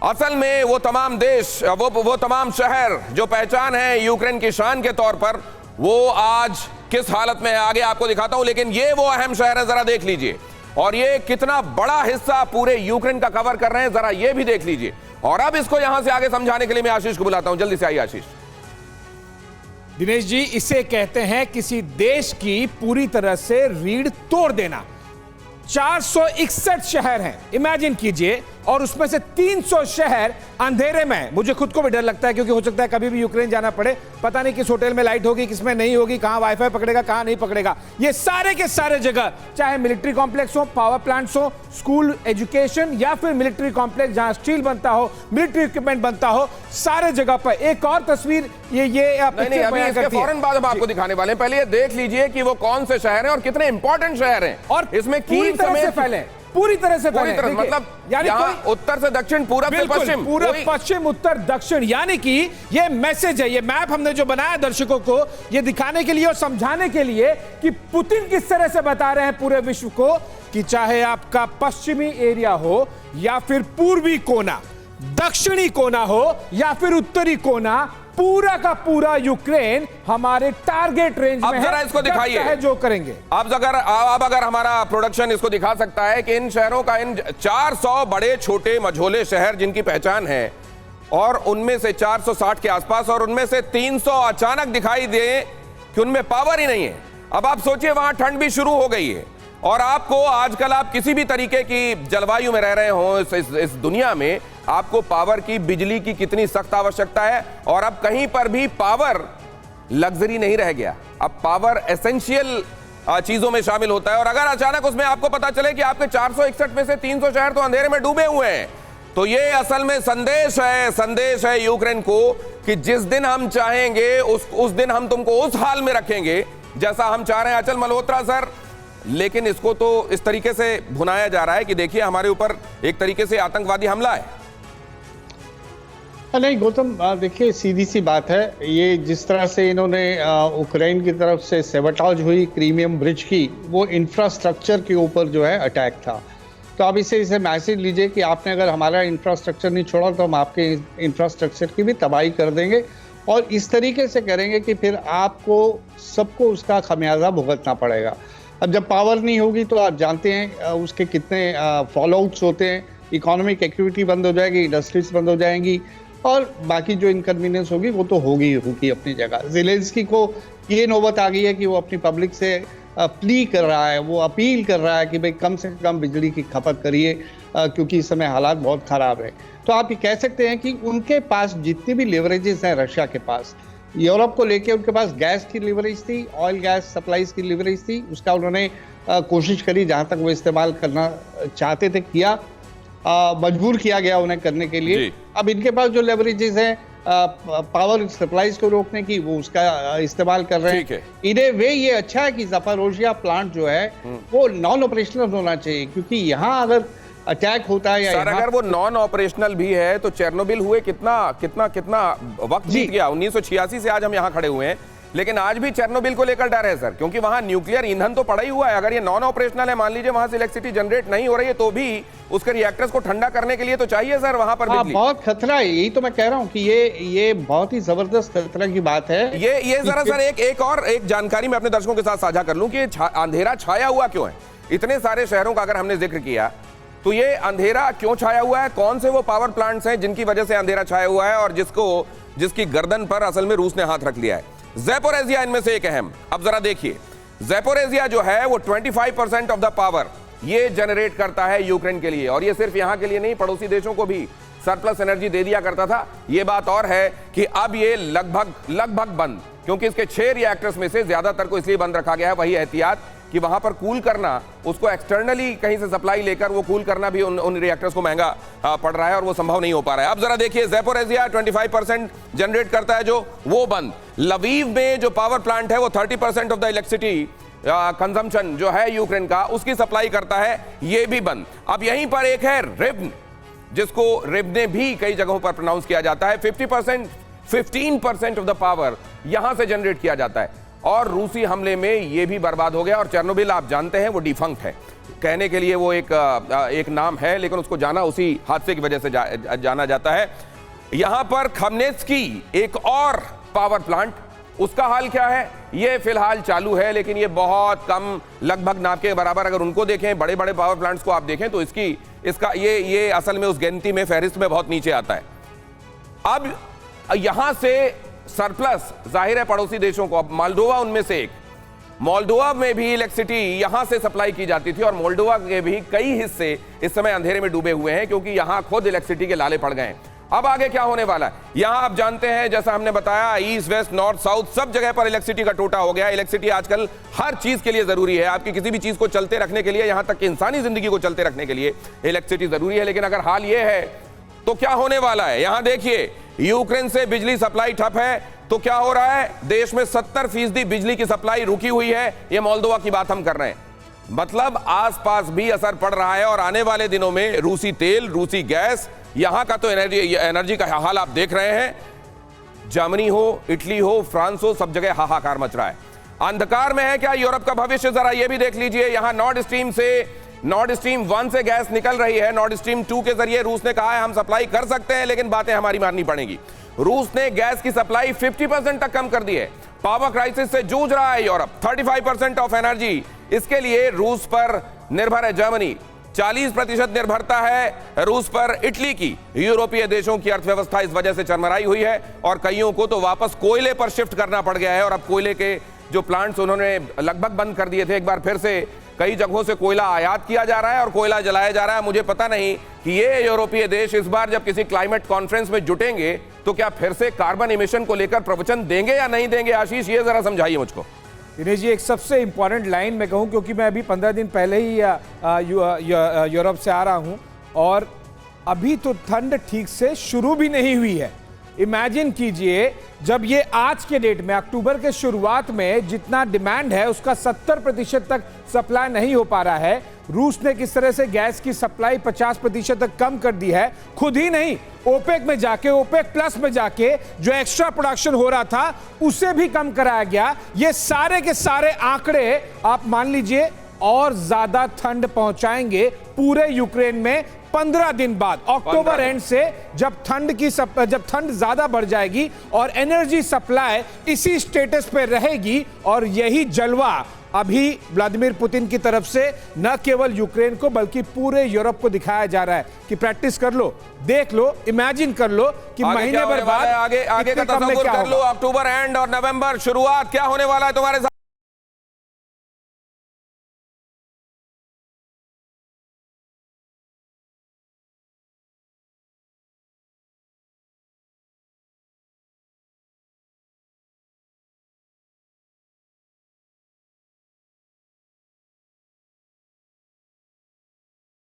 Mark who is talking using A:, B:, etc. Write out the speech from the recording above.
A: असल में वो तमाम देश, वो तमाम शहर जो पहचान है यूक्रेन की शान के तौर पर, वो आज किस हालत में है आगे आपको दिखाता हूं। लेकिन ये वो अहम शहर है, जरा देख लीजिए, और ये कितना बड़ा हिस्सा पूरे यूक्रेन का कवर कर रहे हैं, जरा ये भी देख लीजिए। और अब इसको यहां से आगे समझाने के लिए मैं आशीष को बुलाता हूं। जल्दी से आइए आशीष।
B: दिनेश जी, इसे कहते हैं किसी देश की पूरी तरह से रीढ़ तोड़ देना। 461 शहर हैं, इमेजिन कीजिए, और उसमें से 300 शहर अंधेरे में। मुझे खुद को भी डर लगता है, क्योंकि हो सकता है कभी भी यूक्रेन जाना पड़े, पता नहीं किस होटल में लाइट होगी, किसमें नहीं होगी, कहां वाईफाई पकड़ेगा, कहां नहीं पकड़ेगा। ये सारे के सारे जगह, चाहे मिलिट्री कॉम्प्लेक्स हो, पावर प्लांट्स हो, स्कूल, एजुकेशन, या फिर मिलिट्री कॉम्प्लेक्स जहां स्टील बनता हो, मिलिट्री इक्विपमेंट बनता हो, सारे जगह पर। एक और तस्वीर
A: फौरन बाद हम आपको दिखाने वाले हैं। पहले ये देख लीजिए कि वो कौन से शहर हैं और कितने इंपॉर्टेंट शहर हैं,
B: और
A: इसमें
B: पूरी तरह से फैले, पूरी तरह से
A: पूरी तरह, मतलब यानी उत्तर से दक्षिण, पूरब से पश्चिम,
B: पूरब पश्चिम उत्तर दक्षिण। यानी कि ये मैसेज है, ये मैप हमने जो बनाया दर्शकों को ये दिखाने के लिए और समझाने के लिए कि पुतिन किस तरह से बता रहे हैं पूरे विश्व को कि चाहे आपका पश्चिमी एरिया हो या फिर पूर्वी कोना, दक्षिणी कोना हो या फिर उत्तरी कोना, पूरा का पूरा यूक्रेन हमारे टारगेट रेंज में है।
A: जरा इसको दिखाइए,
B: जो करेंगे।
A: अब अगर हमारा प्रोडक्शन इसको दिखा सकता है कि इन शहरों का, इन 400 बड़े छोटे मझोले शहर जिनकी पहचान है, और उनमें से 460 के आसपास, और उनमें से 300 अचानक दिखाई दे कि उनमें पावर ही नहीं है। अब आप सोचिए, वहां ठंड भी शुरू हो गई है, और आपको आजकल आप किसी भी तरीके की जलवायु में रह रहे हो इस दुनिया में, आपको पावर की, बिजली की कितनी सख्त आवश्यकता है। और अब कहीं पर भी पावर लग्जरी नहीं रह गया, अब पावर एसेंशियल चीजों में शामिल होता है। और अगर अचानक उसमें आपको पता चले कि आपके 461 में से 300 शहर तो अंधेरे में डूबे हुए हैं, तो ये असल में संदेश है यूक्रेन को कि जिस दिन हम चाहेंगे उस दिन हम तुमको उस हाल में रखेंगे जैसा हम चाह रहे हैं। अचल मल्होत्रा सर, लेकिन इसको तो इस तरीके से भुनाया जा रहा है कि देखिए हमारे ऊपर एक तरीके से आतंकवादी हमला है।
C: नहीं गौतम, देखिए सीधी सी बात है, ये जिस तरह से इन्होंने यूक्रेन की तरफ से सेबोटाज हुई क्रीमियम ब्रिज की, वो इंफ्रास्ट्रक्चर के ऊपर जो है अटैक था। तो आप इसे मैसेज लीजिए कि आपने अगर हमारा इंफ्रास्ट्रक्चर नहीं छोड़ा तो हम आपके इंफ्रास्ट्रक्चर की भी तबाही कर देंगे, और इस तरीके से करेंगे कि फिर आपको सबको उसका खमियाजा भुगतना पड़ेगा। अब जब पावर नहीं होगी तो आप जानते हैं उसके कितने फॉलोआउट्स होते हैं। इकोनॉमिक एक्टिविटी बंद हो जाएगी, इंडस्ट्रीज बंद हो जाएंगी, और बाकी जो इनकन्वीनियंस होगी वो तो होगी अपनी जगह। ज़ेलेंस्की को ये नौबत आ गई है कि वो अपनी पब्लिक से प्ली कर रहा है, वो अपील कर रहा है कि भाई कम से कम बिजली की खपत करिए, क्योंकि इस समय हालात बहुत ख़राब है। तो आप ये कह सकते हैं कि उनके पास जितनी भी लिवरेजेस हैं रशिया के पास, यूरोप को लेके उनके पास गैस की लिवरेज थी, ऑयल गैस सप्लाईज की लिवरेज थी, उसका उन्होंने कोशिश करी जहाँ तक वो इस्तेमाल करना चाहते थे किया, मजबूर किया गया उन्हें करने के लिए। अब इनके पास जो लेवरेजेस हैं पावर सप्लाईज को रोकने की, वो उसका इस्तेमाल कर रहे हैं। इन्हें वे ये अच्छा है कि ज़पारोजिया प्लांट जो है वो नॉन ऑपरेशनल होना चाहिए, क्योंकि यहाँ अगर अटैक होता है या
A: अगर वो नॉन ऑपरेशनल भी है तो चेरनोबिल हुए कितना वक्त बीत गया। 1986 से आज हम यहाँ खड़े हुए हैं, लेकिन आज भी चेरनोबिल को लेकर डर है सर, क्योंकि वहां न्यूक्लियर ईंधन तो पड़ा ही हुआ है। अगर ये नॉन ऑपरेशनल है, मान लीजिए वहां से इलेक्ट्रिसिटी जनरेट नहीं हो रही है, तो भी उसके रिएक्टर्स को ठंडा करने के लिए तो चाहिए सर वहां पर बिजली।
C: बहुत खतरा है, यही तो मैं कह रहा हूं कि ये बहुत ही जबरदस्त खतरा की बात है।
A: ये जरा सर एक जानकारी मैं अपने दर्शकों के साथ साझा कर लूं कि अंधेरा छाया हुआ क्यों है। इतने सारे शहरों का अगर हमने जिक्र किया तो ये अंधेरा क्यों छाया हुआ है, कौन से वो पावर प्लांट्स हैं जिनकी वजह से अंधेरा छाया हुआ है, और जिसकी गर्दन पर असल में रूस ने हाथ रख लिया है। ज़ैपोरिज़िया इनमें से एक अहम। अब जरा देखिए, ज़ैपोरिज़िया जो है वो 25% ऑफ द पावर ये जनरेट करता है यूक्रेन के लिए, और ये सिर्फ यहां के लिए नहीं, पड़ोसी देशों को भी सरप्लस एनर्जी दे दिया करता था। ये बात और है कि अब ये लगभग बंद, क्योंकि इसके 6 रिएक्टर्स में से ज्यादातर को इसलिए बंद रखा गया है, वही एहतियात कि वहां पर कूल करना, उसको एक्सटर्नली कहीं से सप्लाई लेकर वो कूल करना भी उन रिएक्टर्स को महंगा पड़ रहा है, और वो संभव नहीं हो पा रहा है। अब जरा देखिए, ज़ैपोरिज़िया 25% जनरेट करता है जो वो बंद। लवीव में जो पावर प्लांट है वो 30% ऑफ द इलेक्ट्रिसिटी कंजम्पशन जो है यूक्रेन का, उसकी सप्लाई करता है, ये भी बंद। अब यहीं पर एक है रिब्न, जिसको रिब्ने भी कई जगहों पर प्रोनाउंस किया जाता है। 15% ऑफ द पावर यहां से जनरेट किया जाता है, और रूसी हमले में ये भी बर्बाद हो गया। और चेरनोबिल आप जानते हैं वो डिफंक्ट है। कहने के लिए वो एक नाम है, लेकिन उसको जाना उसी हादसे की वजह से जाना जाता है। यहां पर खमेनेत्स्की एक और पावर प्लांट, उसका हाल क्या है? ये फिलहाल चालू है, लेकिन ये बहुत कम, लगभग नाम के बराबर। अगर उनको देखें, बड़े बड़े पावर प्लांट्स को आप देखें तो इसका ये असल में उस गिनती में, फहरिस्त में बहुत नीचे आता है। अब यहां से सरप्लस जाहिर है पड़ोसी देशों को, अब मोल्डोवा उनमें से एक, मोल्डोवा में भी इलेक्ट्रिसिटी यहां से सप्लाई की जाती थी और मोल्डोवा के भी कई हिस्से इस समय अंधेरे में डूबे हुए हैं क्योंकि यहां खुद इलेक्ट्रिसिटी के लाले पड़ गए हैं। अब आगे क्या होने वाला है? यहां आप जानते हैं, जैसा हमने बताया, ईस्ट वेस्ट नॉर्थ साउथ सब जगह पर इलेक्ट्रिसिटी का टोटा हो गया। इलेक्ट्रिसिटी आजकल हर चीज के लिए जरूरी है, आपकी किसी भी चीज को चलते रखने के लिए, यहां तक कि इंसानी जिंदगी को चलते रखने के लिए इलेक्ट्रिसिटी जरूरी है। लेकिन अगर हाल यह है तो क्या होने वाला है? यहां देखिए, यूक्रेन से बिजली सप्लाई ठप है तो क्या हो रहा है? देश में 70% बिजली की सप्लाई रुकी हुई है। यह मोल्दोवा की बात हम कर रहे हैं, मतलब आसपास भी असर पड़ रहा है। और आने वाले दिनों में रूसी तेल, रूसी गैस, यहां का तो एनर्जी का हाल आप देख रहे हैं। जर्मनी हो, इटली हो, फ्रांस हो, सब जगह हाहाकार मच रहा है। अंधकार में है क्या यूरोप का भविष्य? जरा यह भी देख लीजिए। यहां नॉर्ड स्ट्रीम 1 से गैस निकल रही है। नॉर्ड स्ट्रीम 2 के जरिए रूस ने कहा है हम सप्लाई कर सकते हैं, लेकिन बातें हमारी माननी पड़ेगी। रूस ने गैस की सप्लाई 50% तक कम कर दी है। पावर क्राइसिस से जूझ रहा है यूरोप। 35% ऑफ एनर्जी इसके लिए रूस पर निर्भर है। जर्मनी 40% निर्भरता है रूस पर। इटली की, यूरोपीय देशों की अर्थव्यवस्था इस वजह से चरमराई हुई है और कईयों को तो वापस कोयले पर शिफ्ट करना पड़ गया है। और अब कोयले के जो प्लांट्स उन्होंने लगभग बंद कर दिए थे, एक बार फिर से कई जगहों से कोयला आयात किया जा रहा है और कोयला जलाया जा रहा है। मुझे पता नहीं कि ये यूरोपीय देश इस बार जब किसी क्लाइमेट कॉन्फ्रेंस में जुटेंगे तो क्या फिर से कार्बन इमिशन को लेकर प्रवचन देंगे या नहीं देंगे? आशीष, ये जरा समझाइए मुझको।
B: दिनेश जी, एक सबसे इंपॉर्टेंट लाइन मैं कहूं, क्योंकि मैं अभी 15 दिन पहले ही यूरोप से आ रहा हूं और अभी तो ठंड ठीक से शुरू भी नहीं हुई है। इमेजिन कीजिए, जब ये आज के डेट में अक्टूबर के शुरुआत में जितना डिमांड है उसका 70% तक सप्लाई नहीं हो पा रहा है। रूस ने किस तरह से गैस की सप्लाई 50% तक कम कर दी है। खुद ही नहीं, ओपेक में जाके, ओपेक प्लस में जाके जो एक्स्ट्रा प्रोडक्शन हो रहा था उसे भी कम कराया गया। ये सारे के सारे आंकड़े आप मान लीजिए और ज्यादा ठंड पहुंचाएंगे पूरे यूक्रेन में 15 दिन बाद, अक्टूबर एंड से, जब ठंड ज्यादा बढ़ जाएगी और एनर्जी सप्लाई इसी स्टेटस पे रहेगी। और यही जलवा अभी व्लादिमीर पुतिन की तरफ से न केवल यूक्रेन को बल्कि पूरे यूरोप को दिखाया जा रहा है कि प्रैक्टिस कर लो, देख लो, इमेजिन कर लो कि महीने भर बाद
A: आगे का तस्वीर कर लो। अक्टूबर एंड और नवंबर शुरुआत क्या होने वाला है तुम्हारे साथ?